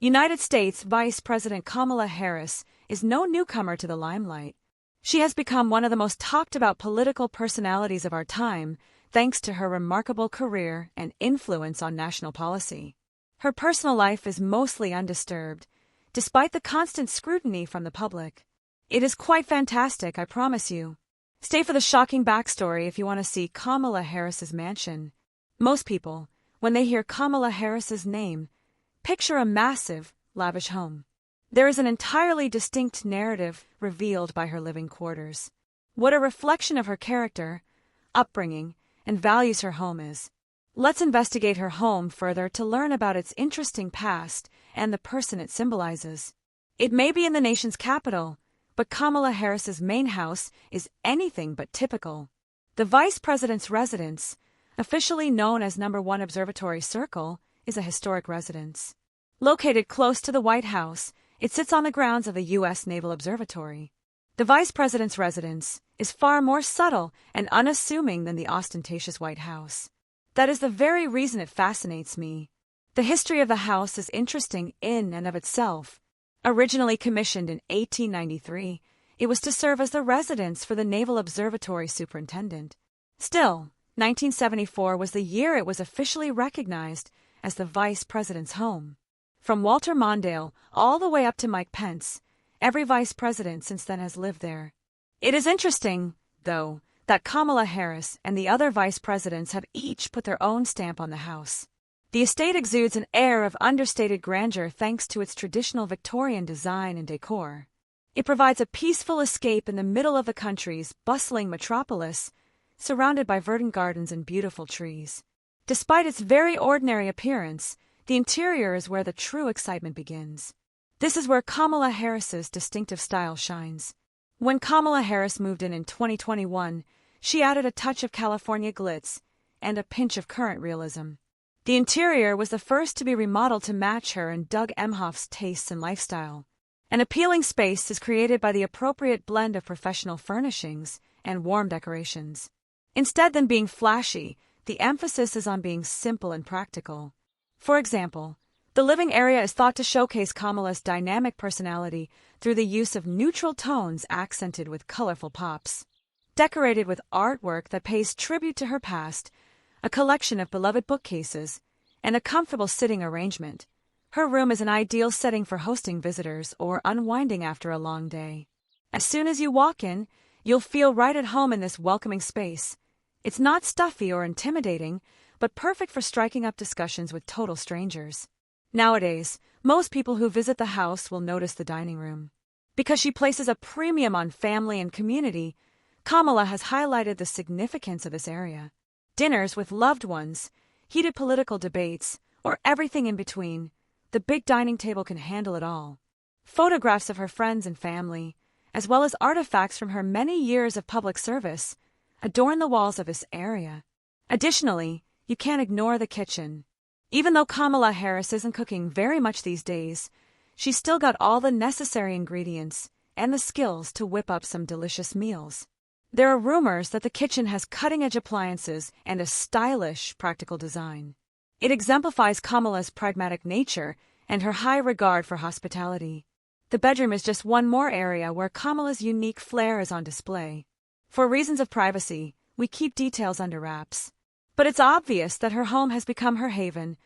United States Vice President Kamala Harris is no newcomer to the limelight. She has become one of the most talked about political personalities of our time, thanks to her remarkable career and influence on national policy. Her personal life is mostly undisturbed, despite the constant scrutiny from the public. It is quite fantastic, I promise you. Stay for the shocking backstory if you want to see Kamala Harris's mansion. Most people, when they hear Kamala Harris's name, picture a massive, lavish home. There is an entirely distinct narrative revealed by her living quarters. What a reflection of her character, upbringing, and values her home is. Let's investigate her home further to learn about its interesting past and the person it symbolizes. It may be in the nation's capital, but Kamala Harris's main house is anything but typical. The Vice President's residence, officially known as No. 1 Observatory Circle, is a historic residence. Located close to the White House, it sits on the grounds of the U.S. Naval Observatory. The Vice President's residence is far more subtle and unassuming than the ostentatious White House. That is the very reason it fascinates me. The history of the house is interesting in and of itself. Originally commissioned in 1893, it was to serve as the residence for the Naval Observatory Superintendent. Still, 1974 was the year it was officially recognized as the Vice President's home. From Walter Mondale all the way up to Mike Pence, every Vice President since then has lived there. It is interesting, though, that Kamala Harris and the other Vice Presidents have each put their own stamp on the house. The estate exudes an air of understated grandeur thanks to its traditional Victorian design and decor. It provides a peaceful escape in the middle of the country's bustling metropolis, surrounded by verdant gardens and beautiful trees. Despite its very ordinary appearance, the interior is where the true excitement begins. This is where Kamala Harris's distinctive style shines. When Kamala Harris moved in 2021, she added a touch of California glitz and a pinch of current realism. The interior was the first to be remodeled to match her and Doug Emhoff's tastes and lifestyle. An appealing space is created by the appropriate blend of professional furnishings and warm decorations. Instead than being flashy, the emphasis is on being simple and practical. For example, the living area is thought to showcase Kamala's dynamic personality through the use of neutral tones accented with colorful pops. Decorated with artwork that pays tribute to her past, a collection of beloved bookcases, and a comfortable sitting arrangement, her room is an ideal setting for hosting visitors or unwinding after a long day. As soon as you walk in, you'll feel right at home in this welcoming space. It's not stuffy or intimidating, but perfect for striking up discussions with total strangers. Nowadays, most people who visit the house will notice the dining room. Because she places a premium on family and community, Kamala has highlighted the significance of this area. Dinners with loved ones, heated political debates, or everything in between, the big dining table can handle it all. Photographs of her friends and family, as well as artifacts from her many years of public service, adorn the walls of this area. Additionally, you can't ignore the kitchen. Even though Kamala Harris isn't cooking very much these days, she's still got all the necessary ingredients and the skills to whip up some delicious meals. There are rumors that the kitchen has cutting-edge appliances and a stylish, practical design. It exemplifies Kamala's pragmatic nature and her high regard for hospitality. The bedroom is just one more area where Kamala's unique flair is on display. For reasons of privacy, we keep details under wraps. But it's obvious that her home has become her haven,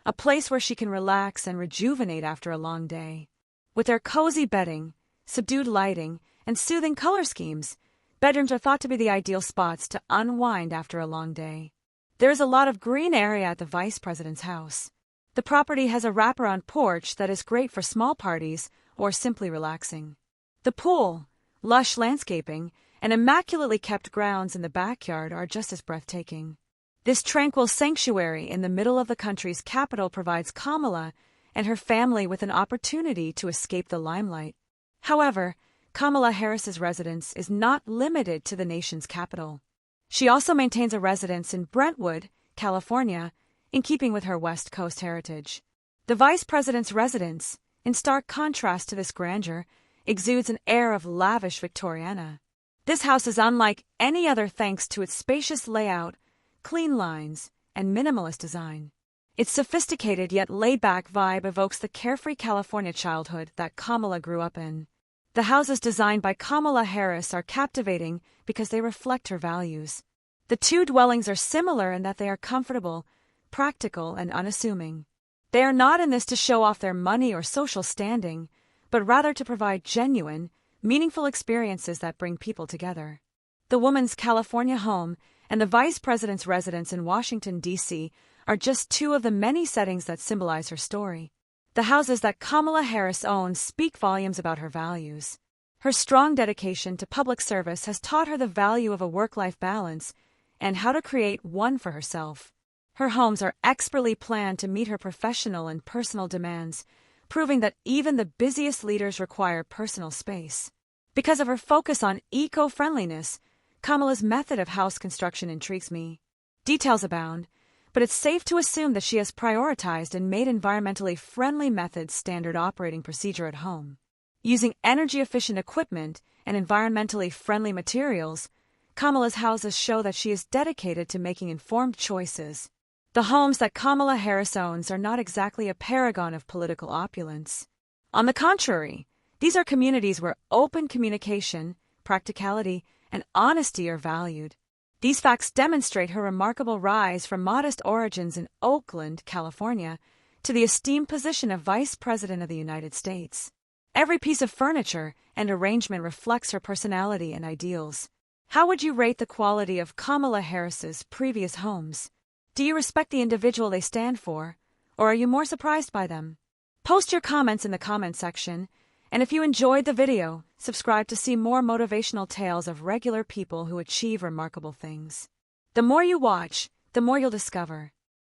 a place where she can relax and rejuvenate after a long day. With their cozy bedding, subdued lighting, and soothing color schemes, bedrooms are thought to be the ideal spots to unwind after a long day. There is a lot of green area at the Vice President's house. The property has a wraparound porch that is great for small parties or simply relaxing. The pool, lush landscaping, and immaculately kept grounds in the backyard are just as breathtaking. This tranquil sanctuary in the middle of the country's capital provides Kamala and her family with an opportunity to escape the limelight. However, Kamala Harris's residence is not limited to the nation's capital. She also maintains a residence in Brentwood, California, in keeping with her West Coast heritage. The Vice President's residence, in stark contrast to this grandeur, exudes an air of lavish Victoriana. This house is unlike any other thanks to its spacious layout, clean lines, and minimalist design. Its sophisticated yet laid-back vibe evokes the carefree California childhood that Kamala grew up in. The houses designed by Kamala Harris are captivating because they reflect her values. The two dwellings are similar in that they are comfortable, practical, and unassuming. They are not in this to show off their money or social standing, but rather to provide genuine, meaningful experiences that bring people together. The woman's California home and the vice president's residence in Washington, D.C., are just two of the many settings that symbolize her story. The houses that Kamala Harris owns speak volumes about her values. Her strong dedication to public service has taught her the value of a work-life balance and how to create one for herself. Her homes are expertly planned to meet her professional and personal demands, proving that even the busiest leaders require personal space. Because of her focus on eco-friendliness, Kamala's method of house construction intrigues me. Details abound, but it's safe to assume that she has prioritized and made environmentally friendly methods standard operating procedure at home. Using energy-efficient equipment and environmentally friendly materials, Kamala's houses show that she is dedicated to making informed choices. The homes that Kamala Harris owns are not exactly a paragon of political opulence. On the contrary, these are communities where open communication, practicality, and honesty are valued. These facts demonstrate her remarkable rise from modest origins in Oakland, California, to the esteemed position of Vice President of the United States. Every piece of furniture and arrangement reflects her personality and ideals. How would you rate the quality of Kamala Harris's previous homes? Do you respect the individual they stand for, or are you more surprised by them? Post your comments in the comment section, and if you enjoyed the video, subscribe to see more motivational tales of regular people who achieve remarkable things. The more you watch, the more you'll discover.